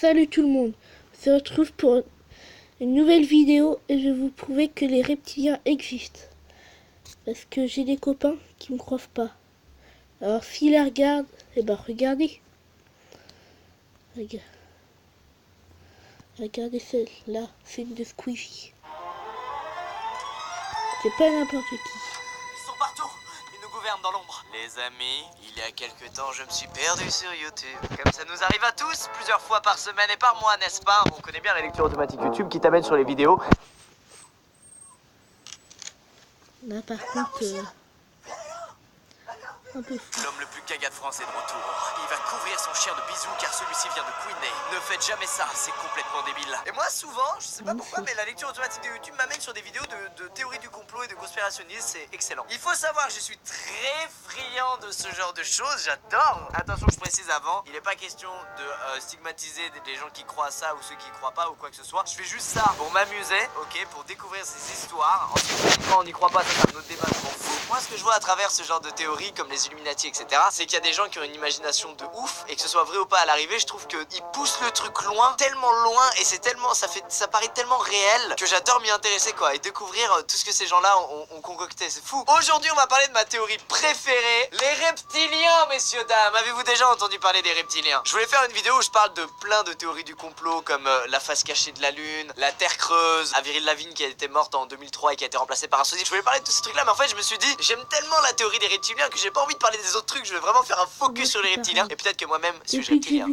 Salut tout le monde, on se retrouve pour une nouvelle vidéo et je vais vous prouver que les reptiliens existent. Parce que j'ai des copains qui me croient pas. Alors s'ils la regardent, eh ben regardez. Regardez celle-là, celle de Squishy. C'est pas n'importe qui. Ils sont partout. Ils nous gouvernent dans l'ombre. Les amis, il y a quelques temps, je me suis perdu sur YouTube. Comme ça nous arrive à tous, plusieurs fois par semaine et par mois, n'est-ce pas? On connaît bien la lecture automatique YouTube qui t'amène sur les vidéos. Là par contre, un peu fou. L'homme le plus caga de France est de retour. Il va couvrir son chien de bisous car celui-ci vient de couiner. Ne faites jamais ça, c'est complètement débile. Et moi souvent, je sais pas pourquoi, mais la lecture automatique de YouTube m'amène sur des vidéos de théories du complot et de conspirationnisme, c'est excellent. Il faut savoir que je suis très friand de ce genre de choses, j'adore. Attention, je précise avant, il n'est pas question de stigmatiser des gens qui croient à ça ou ceux qui croient pas ou quoi que ce soit. Je fais juste ça pour m'amuser, ok, pour découvrir ces histoires. Ensuite, quand on n'y croit pas, ça c'est un autre débat, je m'en fous. Moi, ce que je vois à travers ce genre de théories, comme les Illuminati, etc., c'est qu'il y a des gens qui ont une imagination de ouf, et que ce soit vrai ou pas à l'arrivée, je trouve qu'ils poussent le truc loin, tellement loin, et c'est tellement, ça paraît tellement réel, que j'adore m'y intéresser, quoi, et découvrir tout ce que ces gens-là ont concocté, c'est fou. Aujourd'hui, on va parler de ma théorie préférée, les reptiliens, messieurs, dames. Avez-vous déjà entendu parler des reptiliens? Je voulais faire une vidéo où je parle de plein de théories du complot, comme la face cachée de la Lune, la Terre creuse, Avril Lavigne qui a été morte en 2003 et qui a été remplacée par un sosie. Je voulais parler de tous ces trucs-là, mais en fait, je me suis dit, j'aime tellement la théorie des reptiliens que j'ai pas envie de parler des autres trucs, je vais vraiment faire un focus sur les reptiliens, et peut-être que moi-même suis-je reptilien.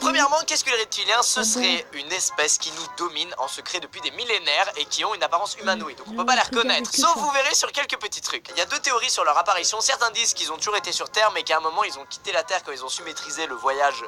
Premièrement, qu'est-ce que les reptiliens? Ce serait une espèce qui nous domine en secret depuis des millénaires et qui ont une apparence humanoïde, donc on peut pas les reconnaître, sauf vous verrez sur quelques petits trucs. Il y a deux théories sur leur apparition. Certains disent qu'ils ont toujours été sur Terre, mais qu'à un moment ils ont quitté la Terre quand ils ont su maîtriser le voyage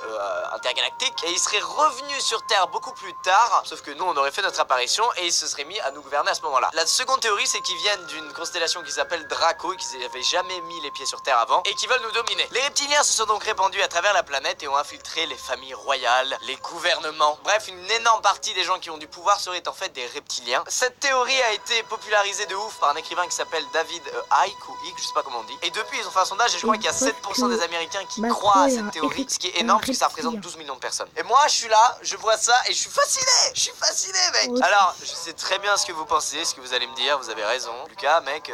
intergalactique, et ils seraient revenus sur Terre beaucoup plus tard, sauf que nous on aurait fait notre apparition et ils se seraient mis à nous gouverner à ce moment-là. La seconde théorie, c'est qu'ils viennent d'une constellation qui s'appelle Draco et qu'ils n'avaient jamais mis les pieds sur Terre avant et qui veulent nous dominer. Les reptiliens se sont donc répandus à travers la planète et ont infiltré les familles royales, les gouvernements. Bref, une énorme partie des gens qui ont du pouvoir seraient en fait des reptiliens. Cette théorie a été popularisée de ouf par un écrivain qui s'appelle David Icke ou Icke, je sais pas comment on dit. Et depuis, ils ont fait un sondage et je crois qu'il y a 7% des Américains qui croient à cette théorie, ce qui est énorme parce que ça représente 12 millions de personnes. Et moi, je suis là, je vois ça et je suis fasciné. Je suis fasciné, mec. Alors, je sais très bien ce que vous pensez, ce que vous allez me dire, vous avez raison. Lucas, mec,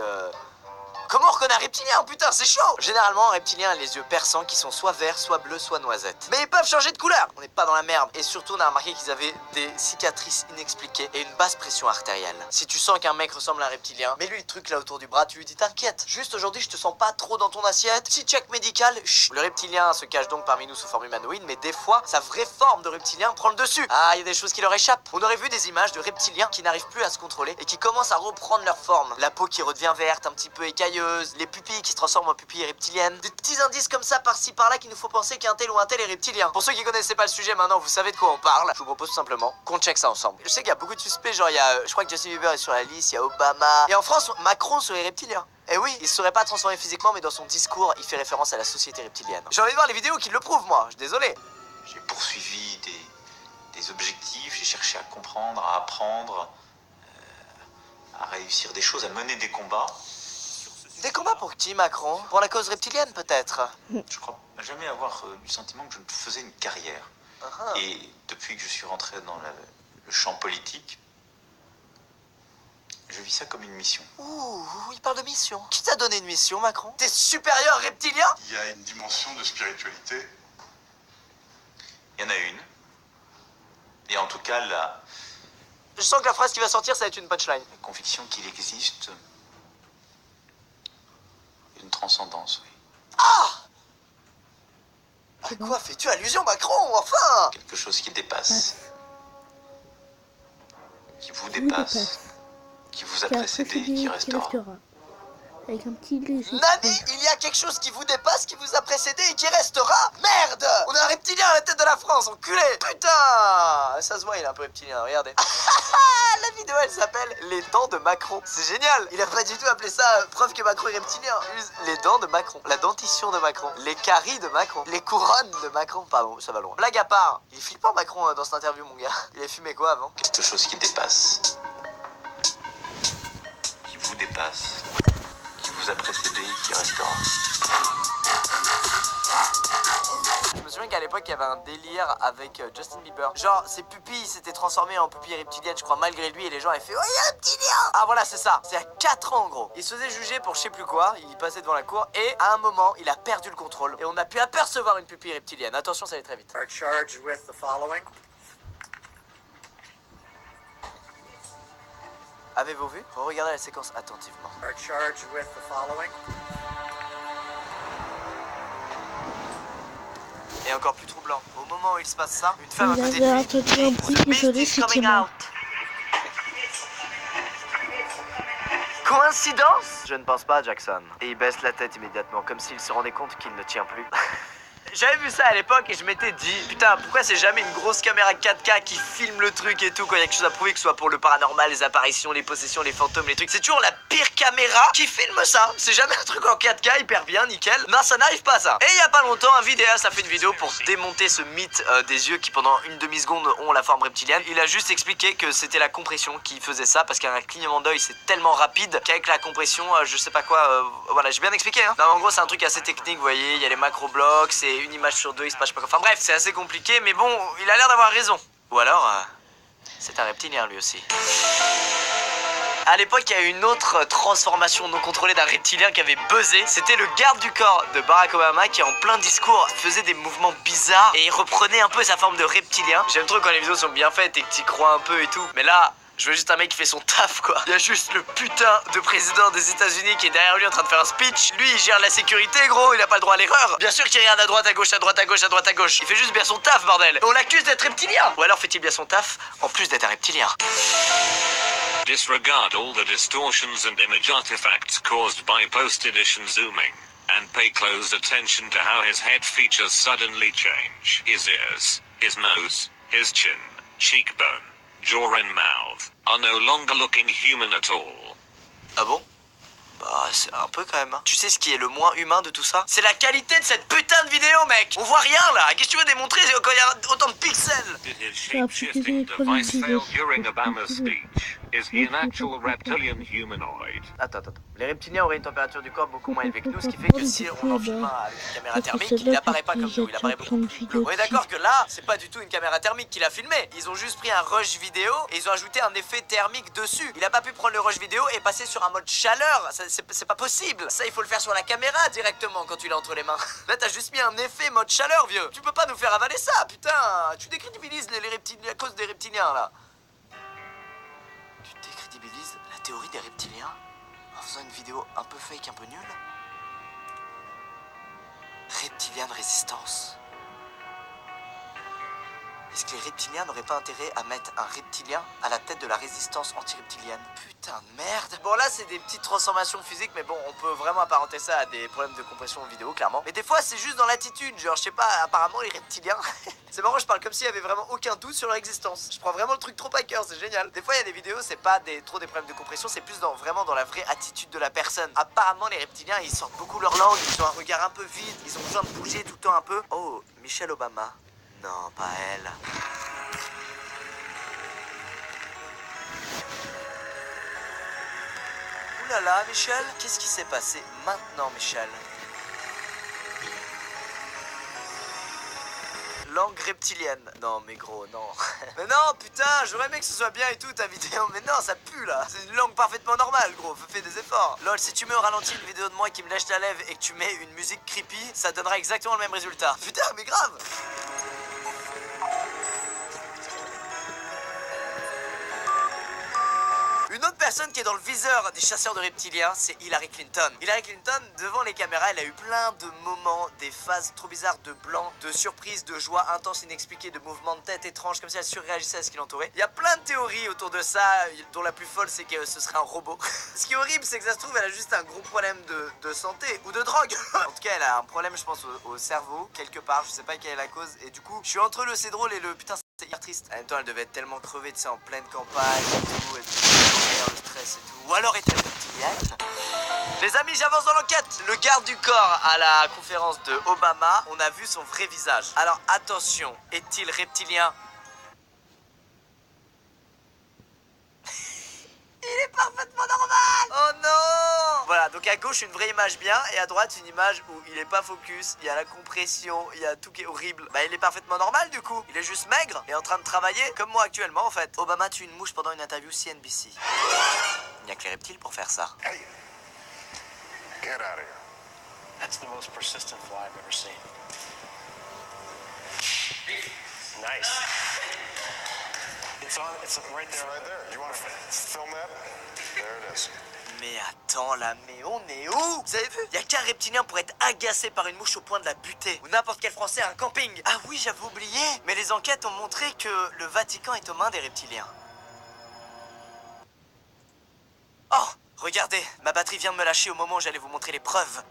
comment on reconnaît un reptilien? Putain, c'est chaud! Généralement, un reptilien a les yeux perçants qui sont soit verts, soit bleus, soit noisettes. Mais ils peuvent changer de couleur! On n'est pas dans la merde. Et surtout, on a remarqué qu'ils avaient des cicatrices inexpliquées et une basse pression artérielle. Si tu sens qu'un mec ressemble à un reptilien, mets-lui le truc là autour du bras, tu lui dis t'inquiète. Juste aujourd'hui, je te sens pas trop dans ton assiette. Petit check médical, chut. Le reptilien se cache donc parmi nous sous forme humanoïde, mais des fois, sa vraie forme de reptilien prend le dessus. Ah, il y a des choses qui leur échappent. On aurait vu des images de reptiliens qui n'arrivent plus à se contrôler et qui commencent à reprendre leur forme. La peau qui redevient verte, un petit peu écailleuse, les pupilles qui se transforment en pupilles reptiliennes, des petits indices comme ça par-ci par-là qui nous faut penser qu'un tel ou un tel est reptilien. Pour ceux qui connaissaient pas le sujet, maintenant vous savez de quoi on parle. Je vous propose tout simplement qu'on check ça ensemble. Je sais qu'il y a beaucoup de suspects, genre il y a, je crois que Justin Bieber est sur la liste, il y a Obama, et en France Macron serait reptilien. Eh oui, il se serait pas transformé physiquement, mais dans son discours, il fait référence à la société reptilienne. J'ai envie de voir les vidéos qui le prouvent, moi. Je suis désolé. J'ai poursuivi des objectifs, j'ai cherché à comprendre, à apprendre, à réussir des choses, à mener des combats. Des combats pour qui, Macron? Pour la cause reptilienne, peut-être? Je crois jamais avoir eu le sentiment que je faisais une carrière. Et depuis que je suis rentré dans le champ politique, je vis ça comme une mission. Ouh, il parle de mission. Qui t'a donné une mission, Macron? T'es supérieur reptilien? Il y a une dimension de spiritualité. Il y en a une. Et en tout cas, la Je sens que la phrase qui va sortir, ça va être une punchline. conviction qu'il existe une transcendance, oui. Ah! À quoi fais-tu allusion, Macron? Enfin! Quelque chose qui dépasse. Qui vous dépasse. Qui vous a précédé et qui restera. Avec un petit léger. Nani, il y a quelque chose qui vous dépasse, qui vous a précédé et qui restera? Merde! On a un reptilien à la tête de la France, enculé! Putain! Ça se voit, il est un peu reptilien, regardez. La vidéo, elle s'appelle Les dents de Macron. C'est génial! Il a pas du tout appelé ça preuve que Macron est reptilien. Les dents de Macron, la dentition de Macron, les caries de Macron, les couronnes de Macron. Pardon, ça va loin. Blague à part, il est flippant Macron dans cette interview, mon gars. Il a fumé quoi avant? Quelque chose qui dépasse. Qui vous dépasse. Qui vous a précédé et qui restera. Je me souviens qu'à l'époque, il y avait un délire avec Justin Bieber. Genre, ses pupilles s'étaient transformées en pupilles reptiliennes, je crois, malgré lui, et les gens avaient fait oh, il y a un reptilien. Ah voilà, c'est ça. C'est à 4 ans, en gros. Il se faisait juger pour je sais plus quoi, il passait devant la cour, et à un moment, il a perdu le contrôle, et on a pu apercevoir une pupille reptilienne. Attention, ça allait très vite. Are charged with the following. Avez-vous vu? Regardez la séquence attentivement. Are charged with the following. Et encore plus troublant, au moment où il se passe ça, une femme à Il côté de avait lui entendu un bruit The isolé, beast is c'était coming moi. out. Coïncidence? Je ne pense pas, Jackson. Et il baisse la tête immédiatement, comme s'il se rendait compte qu'il ne tient plus. J'avais vu ça à l'époque et je m'étais dit putain, pourquoi c'est jamais une grosse caméra 4K qui filme le truc et tout quand il y a quelque chose à prouver, que ce soit pour le paranormal, les apparitions, les possessions, les fantômes, les trucs. C'est toujours la pire caméra qui filme ça. C'est jamais un truc en 4K hyper bien, nickel. Non, ça n'arrive pas ça. Et il y a pas longtemps, un vidéaste a fait une vidéo pour démonter ce mythe des yeux qui pendant une demi-seconde ont la forme reptilienne. Il a juste expliqué que c'était la compression qui faisait ça parce qu'un clignement d'œil c'est tellement rapide qu'avec la compression, je sais pas quoi, voilà, j'ai bien expliqué hein. Non, en gros c'est un truc assez technique, vous voyez, il y a les macro-blocs, c'est une image sur deux, il se passe pas quoi. Enfin bref, c'est assez compliqué, mais bon, il a l'air d'avoir raison. Ou alors, c'est un reptilien lui aussi. À l'époque, il y a eu une autre transformation non contrôlée d'un reptilien qui avait buzzé. C'était le garde du corps de Barack Obama qui, en plein discours, faisait des mouvements bizarres et il reprenait un peu sa forme de reptilien. J'aime trop quand les vidéos sont bien faites et que t'y crois un peu et tout. Mais là, je veux juste un mec qui fait son taf, quoi. Il y a juste le putain de président des États-Unis qui est derrière lui en train de faire un speech. Lui, il gère la sécurité, gros, il a pas le droit à l'erreur. Bien sûr qu'il regarde à droite, à gauche, à droite, à gauche, à droite, à gauche. Il fait juste bien son taf, bordel. Et on l'accuse d'être reptilien. Ou alors fait-il bien son taf en plus d'être un reptilien? Disregard all the distortions and image artifacts caused by post-edition zooming, and pay close attention to how his head features suddenly change. His ears, his nose, his chin, cheekbone, jaw and mouth are no longer looking human at all. Ah bon? Bah c'est un peu quand même hein. Tu sais ce qui est le moins humain de tout ça? C'est la qualité de cette putain de vidéo, mec. On voit rien là. Qu'est-ce que tu veux démontrer quand il y a autant de pixels? Did his shape-shifting device fail during Obama's speech? Is he an actual reptilian humanoid? Attends. Les reptiliens auraient une température du corps beaucoup moins élevée que nous, ce qui fait que si on en filme un avec une caméra thermique, il n'apparaît pas comme nous, il apparaît beaucoup plus bleu. On est d'accord que là, c'est pas du tout une caméra thermique qu'il a filmé. Ils ont juste pris un rush vidéo et ils ont ajouté un effet thermique dessus. Il a pas pu prendre le rush vidéo et passer sur un mode chaleur. C'est pas possible. Ça, il faut le faire sur la caméra directement quand tu l'as entre les mains. Là, t'as juste mis un effet mode chaleur, vieux. Tu peux pas nous faire avaler ça, putain. Tu décrédibilises les reptiliens à cause des reptiliens, là. Tu décrédibilises la théorie des reptiliens en faisant une vidéo un peu fake, un peu nulle? Reptilien de résistance. Est-ce que les reptiliens n'auraient pas intérêt à mettre un reptilien à la tête de la résistance anti-reptilienne? Putain de merde. Bon là c'est des petites transformations physiques, mais bon on peut vraiment apparenter ça à des problèmes de compression vidéo clairement. Mais des fois c'est juste dans l'attitude, genre je sais pas, apparemment les reptiliens c'est marrant, je parle comme s'il y avait vraiment aucun doute sur leur existence. Je prends vraiment le truc trop à cœur, c'est génial. Des fois il y a des vidéos, c'est pas trop des problèmes de compression, c'est plus vraiment dans la vraie attitude de la personne. Apparemment les reptiliens ils sortent beaucoup leur langue, ils ont un regard un peu vide, ils ont besoin de bouger tout le temps un peu. Oh, Michelle Obama. Non, pas elle. Ouh là là, Michel, qu'est-ce qui s'est passé maintenant, Michel? Langue reptilienne. Non, mais gros, non. Mais non, putain, j'aurais aimé que ce soit bien et tout ta vidéo, mais non, ça pue là. C'est une langue parfaitement normale, gros. Fais des efforts. Lol, si tu mets au ralenti une vidéo de moi qui me lèche la lèvre et que tu mets une musique creepy, ça donnera exactement le même résultat. Putain, mais grave. Une autre personne qui est dans le viseur des chasseurs de reptiliens, c'est Hillary Clinton. Hillary Clinton, devant les caméras, elle a eu plein de moments, des phases trop bizarres de blanc, de surprise, de joie intense, inexpliquée, de mouvements de tête étranges, comme si elle surréagissait à ce qui l'entourait. Il y a plein de théories autour de ça, dont la plus folle, c'est que ce serait un robot. Ce qui est horrible, c'est que ça se trouve, elle a juste un gros problème de santé ou de drogue. En tout cas, elle a un problème, je pense, au cerveau, quelque part. Je sais pas quelle est la cause. Et du coup, je suis entre le c'est drôle et le putain, c'est hyper triste. En même temps, elle devait être tellement crevée, tu sais, en pleine campagne et tout, le stress et tout. Ou alors est-elle reptilienne? Les amis, j'avance dans l'enquête. Le garde du corps à la conférence de Obama, on a vu son vrai visage. Alors attention, est-il reptilien? Il est parfaitement normal. Oh non. Voilà, donc Donc à gauche une vraie image bien et à droite une image où il est pas focus, il y a la compression, il y a tout qui est horrible. Bah il est parfaitement normal du coup. Il est juste maigre et en train de travailler comme moi actuellement en fait. Obama tue une mouche pendant une interview CNBC. Il n'y a que les reptiles pour faire ça. Hey, get out of here. That's the most persistent fly I've ever seen. Nice. It's right there. Right there. You want to film that? There it is. Mais attends là, mais on est où? Vous avez vu? Il y a qu'un reptilien pour être agacé par une mouche au point de la buter. Ou n'importe quel français à un camping. Ah oui, j'avais oublié. Mais les enquêtes ont montré que le Vatican est aux mains des reptiliens. Oh, regardez, ma batterie vient de me lâcher au moment où j'allais vous montrer les preuves.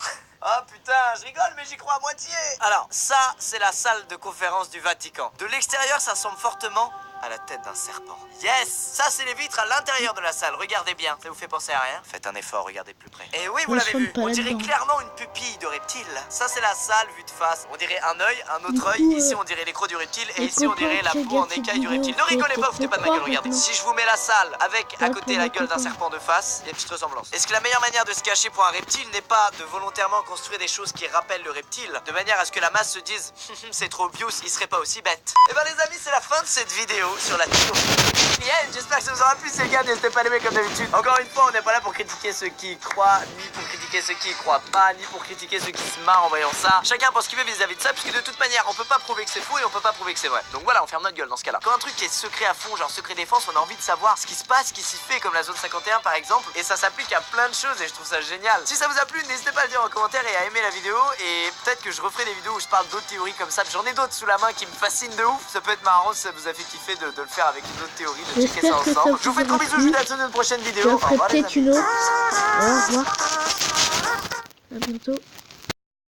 Oh putain, je rigole mais j'y crois à moitié. Alors, ça, c'est la salle de conférence du Vatican. De l'extérieur, ça ressemble fortement à la tête d'un serpent. Yes! Ça, c'est les vitres à l'intérieur de la salle. Regardez bien. Ça vous fait penser à rien? Faites un effort, regardez de plus près. Et oui, vous Moi, l'avez je vu. rentre pas On dirait là-dedans. clairement une pupille de reptile. Ça, c'est la salle vue de face. On dirait un œil, un Du autre œil. coup, Ici, on dirait les crocs du reptile. Et les ici, on copains dirait la qui peau en regardent cette écaille du vidéo, reptile. Ne rigolez faites pas, vous foutez pas de ma gueule, croire regardez. maintenant. Si je vous mets la salle avec à Ouais, côté pour la les gueule d'un copains. serpent de face, il y a une petite ressemblance. Est-ce que la meilleure manière de se cacher pour un reptile n'est pas de volontairement construire des choses qui rappellent le reptile, de manière à ce que la masse se dise c'est trop obvious, il serait pas aussi bête? Et ben les amis, c'est la fin de cette vidéo sur la théorie. J'espère que ça vous aura plu, les gars. N'hésitez pas à l'aimer comme d'habitude. Encore une fois, on n'est pas là pour critiquer ceux qui y croient, ni pour critiquer ceux qui y croient pas, ni pour critiquer ceux qui se marrent en voyant ça. Chacun pense ce qu'il veut vis-à-vis de ça, puisque de toute manière, on peut pas prouver que c'est faux et on peut pas prouver que c'est vrai. Donc voilà, on ferme notre gueule dans ce cas-là. Quand un truc est secret à fond, genre secret défense, on a envie de savoir ce qui se passe, ce qui s'y fait, comme la zone 51 par exemple. Et ça s'applique à plein de choses et je trouve ça génial. Si ça vous a plu, n'hésitez pas à le dire en commentaire et à aimer la vidéo. Et peut-être que je referai des vidéos où je parle d'autres théories comme ça. J'en ai d'autres sous la main qui me fascinent de ouf. Ça peut être marrant si ça vous a fait kiffer de le faire avec une autre théorie, de checker ça J'espère que ça ensemble. vous Je vous fais de gros aura bisous, je plu. vous dis à tous dans une prochaine vidéo. J'en Au ferai revoir les peut-être amis. une autre. Au revoir. À bientôt.